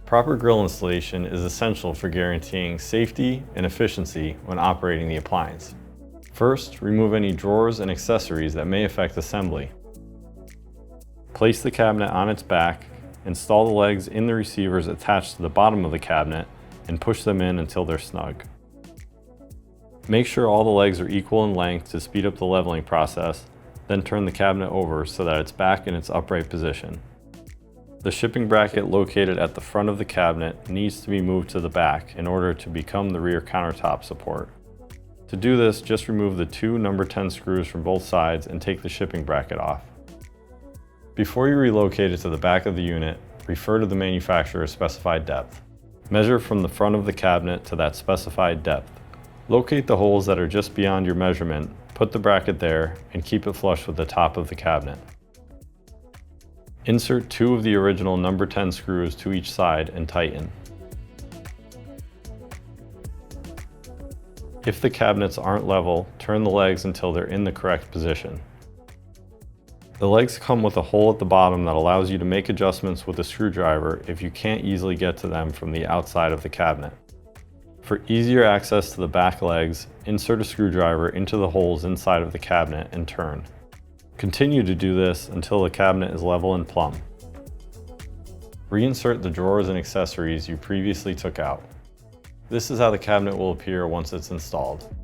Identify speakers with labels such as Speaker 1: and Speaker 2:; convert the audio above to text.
Speaker 1: Proper grill installation is essential for guaranteeing safety and efficiency when operating the appliance. First, remove any drawers and accessories that may affect assembly. Place the cabinet on its back, install the legs in the receivers attached to the bottom of the cabinet, and push them in until they're snug. Make sure all the legs are equal in length to speed up the leveling process, then turn the cabinet over so that it's back in its upright position. The shipping bracket located at the front of the cabinet needs to be moved to the back in order to become the rear countertop support. To do this, just remove the two number 10 screws from both sides and take the shipping bracket off. Before you relocate it to the back of the unit, refer to the manufacturer's specified depth. Measure from the front of the cabinet to that specified depth. Locate the holes that are just beyond your measurement, put the bracket there, and keep it flush with the top of the cabinet. Insert two of the original number 10 screws to each side and tighten. If the cabinets aren't level, turn the legs until they're in the correct position. The legs come with a hole at the bottom that allows you to make adjustments with a screwdriver if you can't easily get to them from the outside of the cabinet. For easier access to the back legs, insert a screwdriver into the holes inside of the cabinet and turn. Continue to do this until the cabinet is level and plumb. Reinsert the drawers and accessories you previously took out. This is how the cabinet will appear once it's installed.